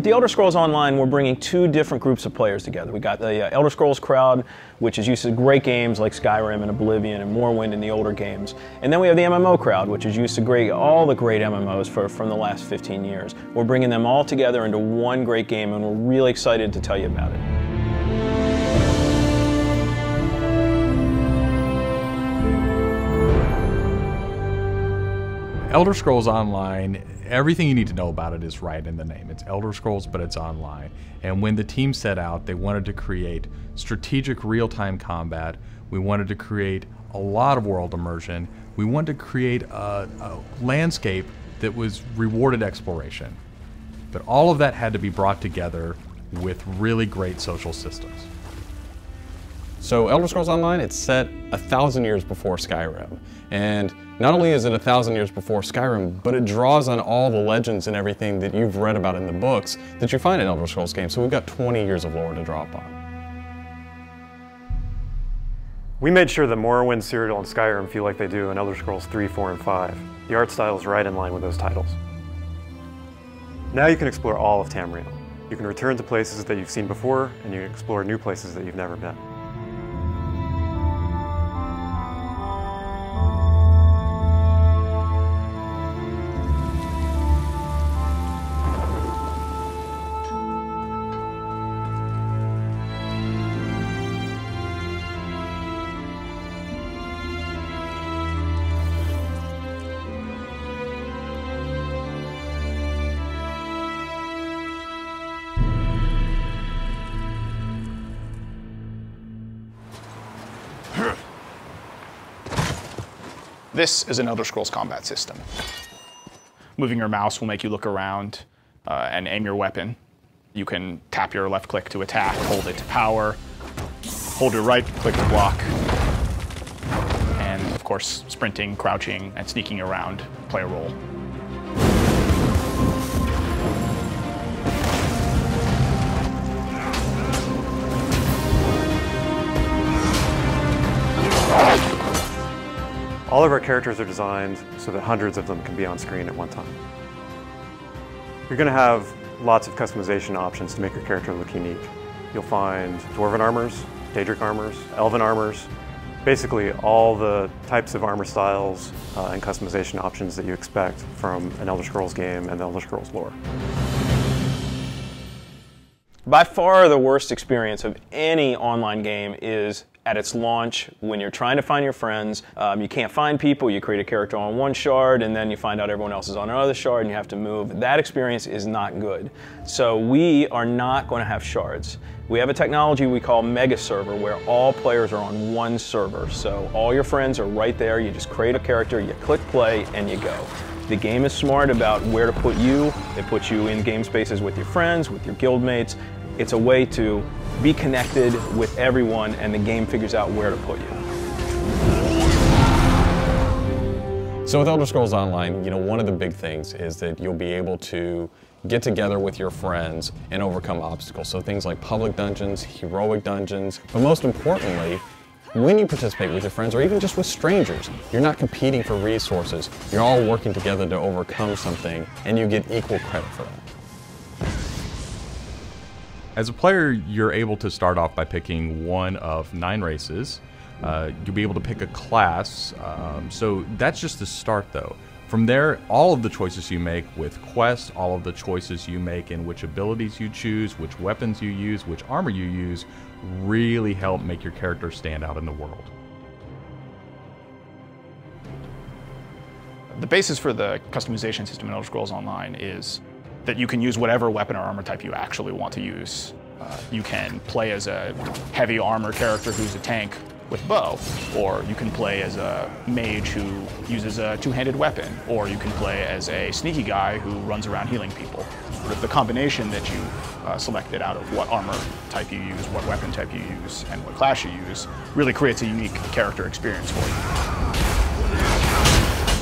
With the Elder Scrolls Online, we're bringing two different groups of players together. We got the Elder Scrolls crowd, which is used to great games like Skyrim and Oblivion and Morrowind and the older games. And then we have the MMO crowd, which is used to all the great MMOs from the last 15 years. We're bringing them all together into one great game, and we're really excited to tell you about it. Elder Scrolls Online, everything you need to know about it is right in the name. It's Elder Scrolls, but it's online. And when the team set out, they wanted to create strategic real-time combat. We wanted to create a lot of world immersion. We wanted to create a landscape that was rewarded exploration. But all of that had to be brought together with really great social systems. So Elder Scrolls Online, it's set 1,000 years before Skyrim. And not only is it 1,000 years before Skyrim, but it draws on all the legends and everything that you've read about in the books that you find in Elder Scrolls games. So we've got 20 years of lore to draw upon. We made sure that Morrowind, Cyrodiil, and Skyrim feel like they do in Elder Scrolls 3, 4, and 5. The art style is right in line with those titles. Now you can explore all of Tamriel. You can return to places that you've seen before, and you can explore new places that you've never been. This is an Elder Scrolls combat system. Moving your mouse will make you look around and aim your weapon. You can tap your left click to attack, hold it to power, hold your right click to block, and of course sprinting, crouching, and sneaking around play a role. All of our characters are designed so that hundreds of them can be on screen at one time. You're going to have lots of customization options to make your character look unique. You'll find Dwarven armors, Daedric armors, Elven armors, basically all the types of armor styles and customization options that you expect from an Elder Scrolls game and the Elder Scrolls lore. By far the worst experience of any online game is at its launch, when you're trying to find your friends. You can't find people, you create a character on one shard, and then you find out everyone else is on another shard, and you have to move. That experience is not good. So we are not going to have shards. We have a technology we call Mega Server, where all players are on one server. So all your friends are right there, you just create a character, you click play, and you go. The game is smart about where to put you. It puts you in game spaces with your friends, with your guildmates. It's a way to be connected with everyone, and the game figures out where to put you. So with Elder Scrolls Online, one of the big things is that you'll be able to get together with your friends and overcome obstacles. So things like public dungeons, heroic dungeons, but most importantly, when you participate with your friends or even just with strangers, you're not competing for resources. You're all working together to overcome something, and you get equal credit for that. As a player, you're able to start off by picking one of 9 races. You'll be able to pick a class, so that's just the start though. From there, all of the choices you make with quests, all of the choices you make in which abilities you choose, which weapons you use, which armor you use, really help make your character stand out in the world. The basis for the customization system in Elder Scrolls Online is that you can use whatever weapon or armor type you actually want to use. You can play as a heavy armor character who's a tank with bow, or you can play as a mage who uses a two-handed weapon, or you can play as a sneaky guy who runs around healing people. The combination that you selected out of what armor type you use, what weapon type you use, and what class you use really creates a unique character experience for you.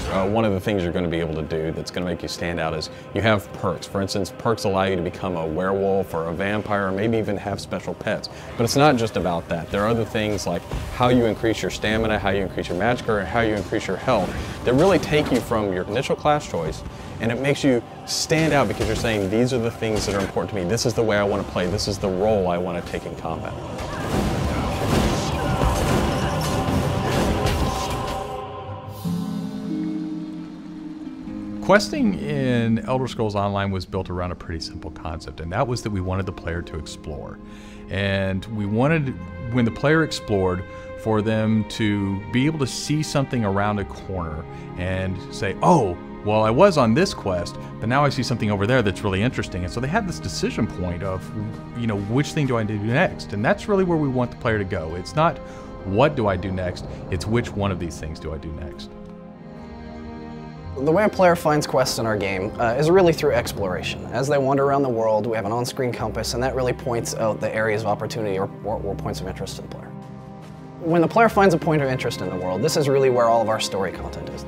One of the things you're going to be able to do that's going to make you stand out is you have perks. For instance, perks allow you to become a werewolf or a vampire, or maybe even have special pets. But it's not just about that. There are other things like how you increase your stamina, how you increase your magicka, or how you increase your health that really take you from your initial class choice and it makes you stand out because you're saying, these are the things that are important to me. This is the way I want to play. This is the role I want to take in combat. Questing in Elder Scrolls Online was built around a pretty simple concept, and that was that we wanted the player to explore. And we wanted, when the player explored, for them to be able to see something around a corner and say, oh, well, I was on this quest, but now I see something over there that's really interesting. And so they had this decision point of, you know, which thing do I do next? And that's really where we want the player to go. It's not what do I do next, it's which one of these things do I do next. The way a player finds quests in our game is really through exploration. As they wander around the world, we have an on-screen compass, and that really points out the areas of opportunity or points of interest to the player. When the player finds a point of interest in the world, this is really where all of our story content is.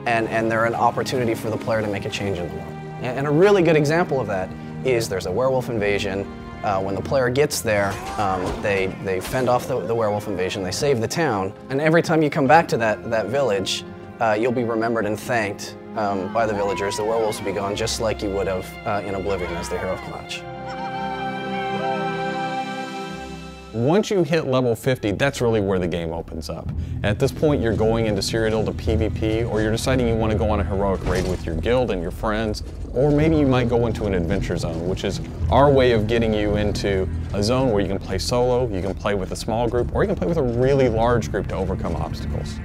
And they're an opportunity for the player to make a change in the world. And a really good example of that is there's a werewolf invasion. When the player gets there, they fend off the werewolf invasion, they save the town, and every time you come back to that village, you'll be remembered and thanked by the villagers. The werewolves will be gone just like you would have in Oblivion as the hero of Clutch. Once you hit level 50, that's really where the game opens up. At this point, you're going into Cyrodiil to PvP, or you're deciding you want to go on a heroic raid with your guild and your friends, or maybe you might go into an adventure zone, which is our way of getting you into a zone where you can play solo, you can play with a small group, or you can play with a really large group to overcome obstacles.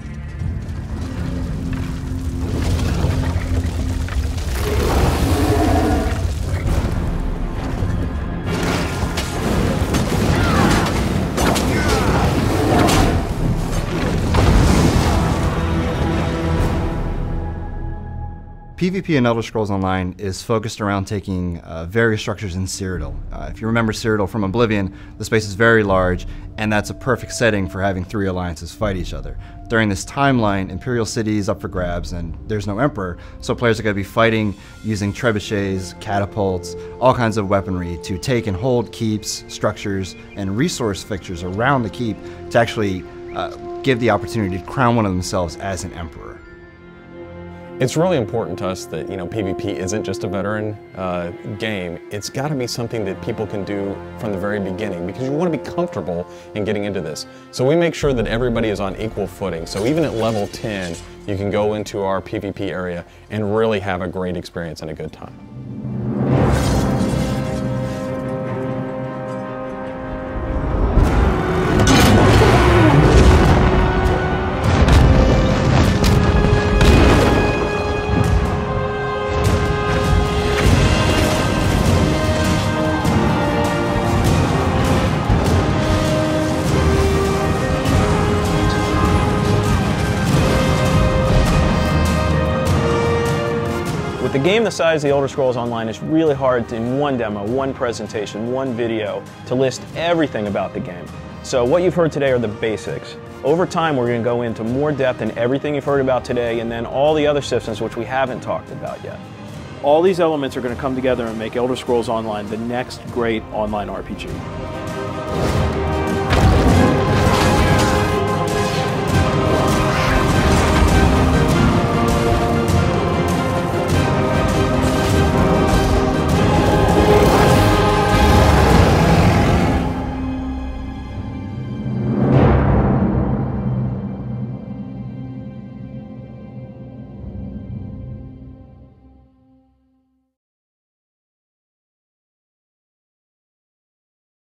PvP in Elder Scrolls Online is focused around taking various structures in Cyrodiil. If you remember Cyrodiil from Oblivion, the space is very large, and that's a perfect setting for having three alliances fight each other. During this timeline, Imperial City is up for grabs, and there's no Emperor, so players are going to be fighting using trebuchets, catapults, all kinds of weaponry to take and hold keeps, structures, and resource fixtures around the keep to actually give the opportunity to crown one of themselves as an Emperor. It's really important to us that, PvP isn't just a veteran game. It's got to be something that people can do from the very beginning, because you want to be comfortable in getting into this. So we make sure that everybody is on equal footing. So even at level 10, you can go into our PvP area and really have a great experience and a good time. With a game the size of the Elder Scrolls Online, it's really hard to, in one demo, one presentation, one video, to list everything about the game. So what you've heard today are the basics. Over time, we're going to go into more depth in everything you've heard about today, and then all the other systems which we haven't talked about yet. All these elements are going to come together and make Elder Scrolls Online the next great online RPG.